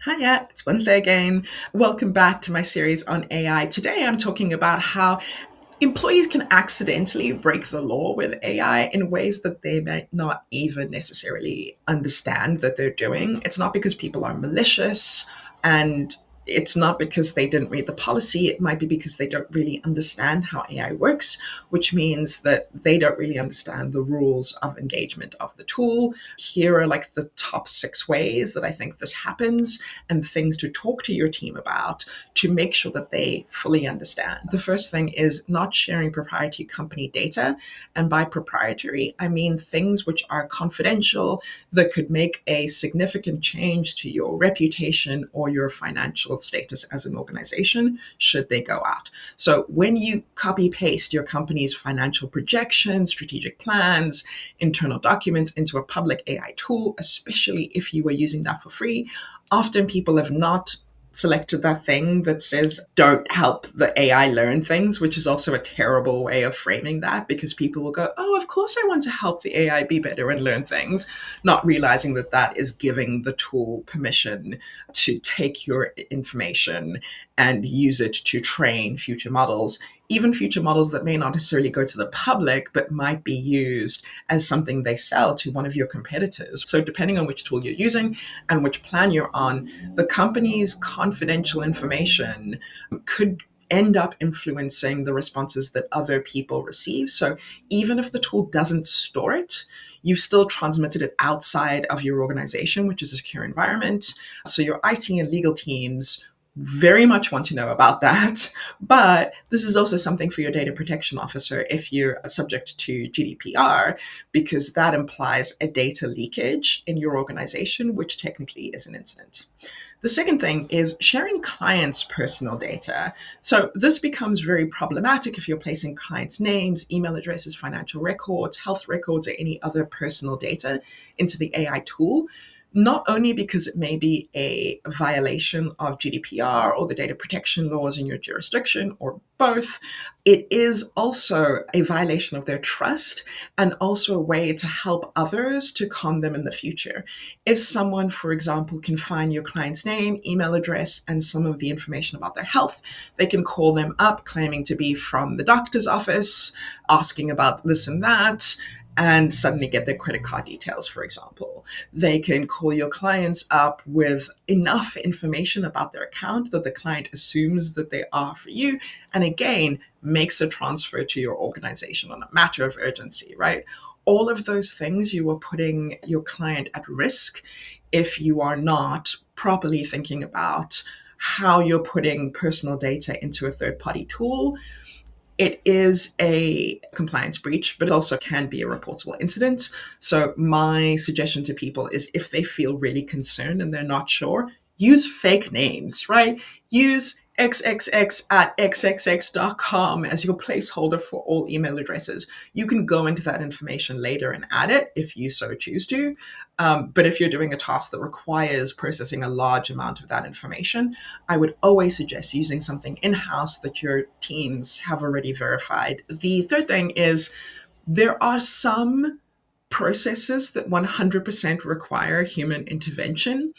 Hiya, it's Bontle again. Welcome back to my series on AI. Today I'm talking about how employees can accidentally break the law with AI in ways that they might not even necessarily understand that they're doing. It's not because people are malicious, and it's not because they didn't read the policy. It might be because they don't really understand how AI works, which means that they don't really understand the rules of engagement of the tool. Here are like the top 6 ways that I think this happens and things to talk to your team about to make sure that they fully understand. The first thing is not sharing proprietary company data. And by proprietary, I mean things which are confidential that could make a significant change to your reputation or your financial status as an organization should they go out. So when you copy paste your company's financial projections, strategic plans, internal documents into a public AI tool, especially if you were using that for free, often people have not selected that thing that says don't help the AI learn things, which is also a terrible way of framing that, because people will go, oh, of course I want to help the AI be better and learn things, not realizing that that is giving the tool permission to take your information and use it to train future models, even future models that may not necessarily go to the public, but might be used as something they sell to one of your competitors. So depending on which tool you're using and which plan you're on, the company's confidential information could end up influencing the responses that other people receive. So even if the tool doesn't store it, you've still transmitted it outside of your organization, which is a secure environment. So your IT and legal teams very much want to know about that. But this is also something for your data protection officer if you're subject to GDPR, because that implies a data leakage in your organization, which technically is an incident. The second thing is sharing clients' personal data. So this becomes very problematic if you're placing clients' names, email addresses, financial records, health records, or any other personal data into the AI tool. Not only because it may be a violation of GDPR or the data protection laws in your jurisdiction, or both, it is also a violation of their trust and also a way to help others to con them in the future. If someone, for example, can find your client's name, email address, and some of the information about their health, they can call them up claiming to be from the doctor's office, asking about this and that, and suddenly get their credit card details, for example. They can call your clients up with enough information about their account that the client assumes that they are for you, and again, makes a transfer to your organization on a matter of urgency, right? All of those things, you are putting your client at risk if you are not properly thinking about how you're putting personal data into a third-party tool. It is a compliance breach, but it also can be a reportable incident. So my suggestion to people is, if they feel really concerned and they're not sure, use fake names, right? Use xxx@xxx.com as your placeholder for all email addresses. You can go into that information later and add it if you so choose to. But if you're doing a task that requires processing a large amount of that information, I would always suggest using something in-house that your teams have already verified. The third thing is, there are some processes that 100% require human intervention,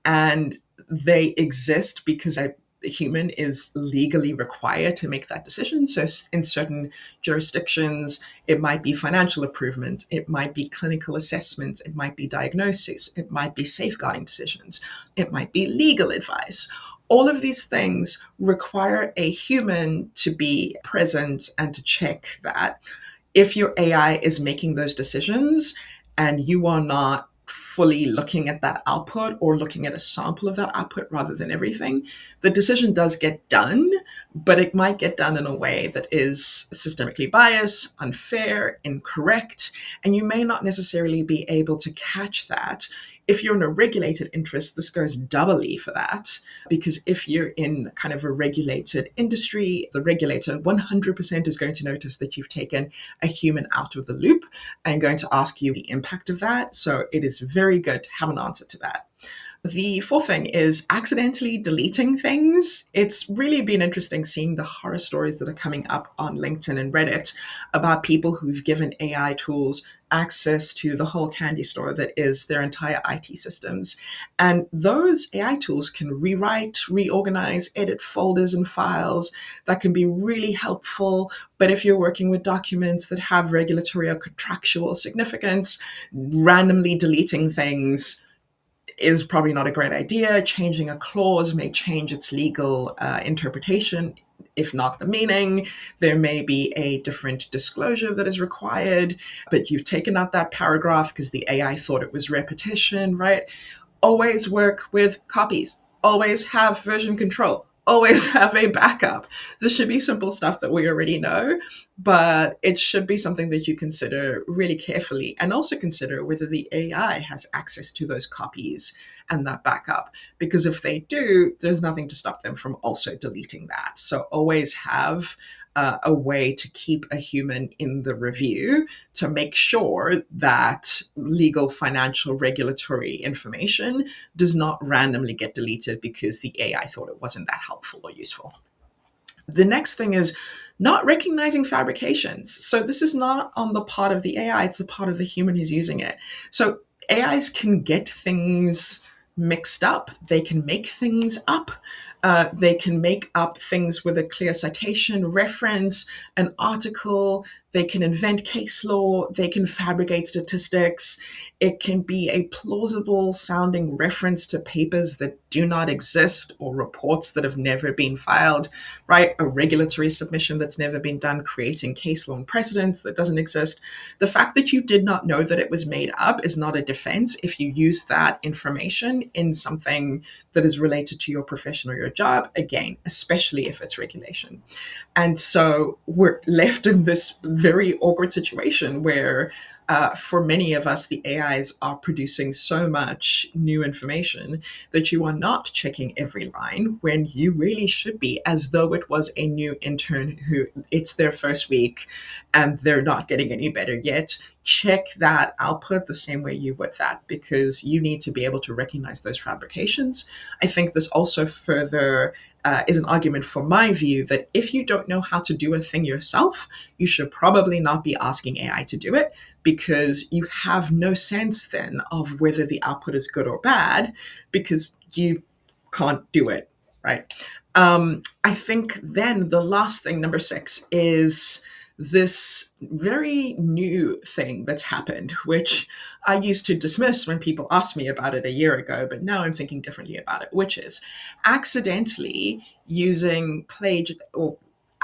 and they exist because a human is legally required to make that decision. So in certain jurisdictions, it might be financial improvement, it might be clinical assessments, it might be diagnosis, it might be safeguarding decisions, it might be legal advice. All of these things require a human to be present and to check that. If your AI is making those decisions and you are not fully looking at that output or looking at a sample of that output rather than everything, the decision does get done, but it might get done in a way that is systemically biased, unfair, incorrect, and you may not necessarily be able to catch that. If you're in a regulated interest, this goes doubly for that, because if you're in kind of a regulated industry, the regulator 100% is going to notice that you've taken a human out of the loop and going to ask you the impact of that. So it is very good to have an answer to that. The fourth thing is accidentally deleting things. It's really been interesting seeing the horror stories that are coming up on LinkedIn and Reddit about people who've given AI tools access to the whole candy store that is their entire IT systems. And those AI tools can rewrite, reorganize, edit folders and files. That can be really helpful. But if you're working with documents that have regulatory or contractual significance, randomly deleting things is probably not a great idea. Changing a clause may change its legal interpretation, if not the meaning. There may be a different disclosure that is required, but you've taken out that paragraph because the AI thought it was repetition, right? Always work with copies. Always have version control. Always have a backup. This should be simple stuff that we already know, but it should be something that you consider really carefully, and also consider whether the AI has access to those copies and that backup. Because if they do, there's nothing to stop them from also deleting that. So always have a way to keep a human in the review to make sure that legal, financial, regulatory information does not randomly get deleted because the AI thought it wasn't that helpful or useful. The next thing is not recognizing fabrications. So this is not on the part of the AI, it's the part of the human who's using it. So AIs can get things mixed up, they can make things up. They can make up things with a clear citation, reference, an article. They can invent case law. They can fabricate statistics. It can be a plausible sounding reference to papers that do not exist or reports that have never been filed, right? A regulatory submission that's never been done, creating case law and precedents that doesn't exist. The fact that you did not know that it was made up is not a defense if you use that information in something that is related to your profession or your job, again, especially if it's regulation. And so we're left in this very awkward situation where for many of us, the AIs are producing so much new information that you are not checking every line when you really should be, as though it was a new intern who it's their first week and they're not getting any better yet. Check that output the same way you would that, because you need to be able to recognize those fabrications. I think this also further is an argument for my view that if you don't know how to do a thing yourself, you should probably not be asking AI to do it, because you have no sense then of whether the output is good or bad because you can't do it, right? I think then the last thing, number 6, is this very new thing that's happened, which I used to dismiss when people asked me about it a year ago, but now I'm thinking differently about it, which is accidentally using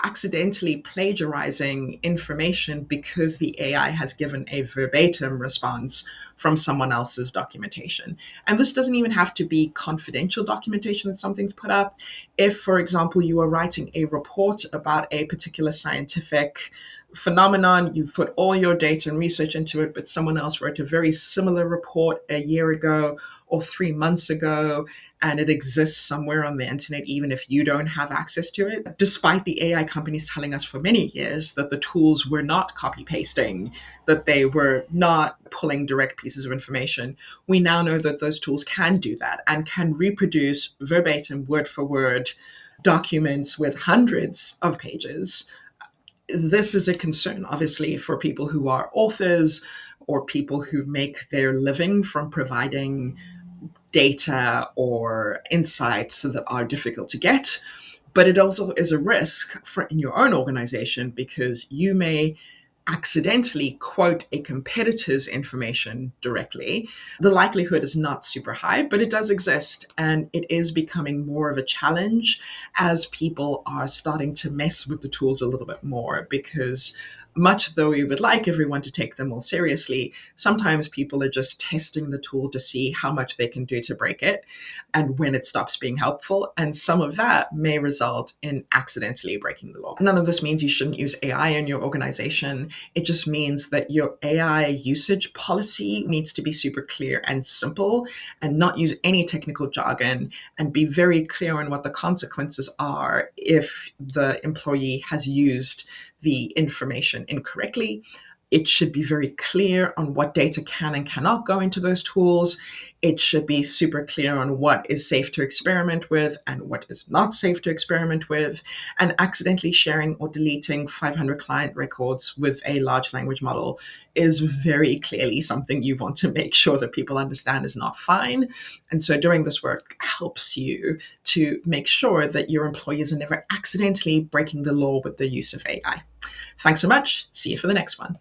accidentally plagiarizing information because the AI has given a verbatim response from someone else's documentation. And this doesn't even have to be confidential documentation that something's put up. If, for example, you are writing a report about a particular scientific phenomenon, you've put all your data and research into it, but someone else wrote a very similar report a year ago or 3 months ago, and it exists somewhere on the internet, even if you don't have access to it, despite the AI companies telling us for many years that the tools were not copy pasting, that they were not pulling direct pieces of information. We now know that those tools can do that and can reproduce verbatim, word for word, documents with hundreds of pages. This is a concern, obviously, for people who are authors or people who make their living from providing data or insights that are difficult to get. But it also is a risk in your own organization, because you may accidentally quote a competitor's information directly. The likelihood is not super high, but it does exist. And it is becoming more of a challenge as people are starting to mess with the tools a little bit more, because much though we would like everyone to take them more seriously, sometimes people are just testing the tool to see how much they can do to break it and when it stops being helpful. And some of that may result in accidentally breaking the law. None of this means you shouldn't use AI in your organization. It just means that your AI usage policy needs to be super clear and simple, and not use any technical jargon, and be very clear on what the consequences are if the employee has used the information incorrectly. It should be very clear on what data can and cannot go into those tools. It should be super clear on what is safe to experiment with and what is not safe to experiment with. And accidentally sharing or deleting 500 client records with a large language model is very clearly something you want to make sure that people understand is not fine. And so doing this work helps you to make sure that your employees are never accidentally breaking the law with the use of AI. Thanks so much. See you for the next one.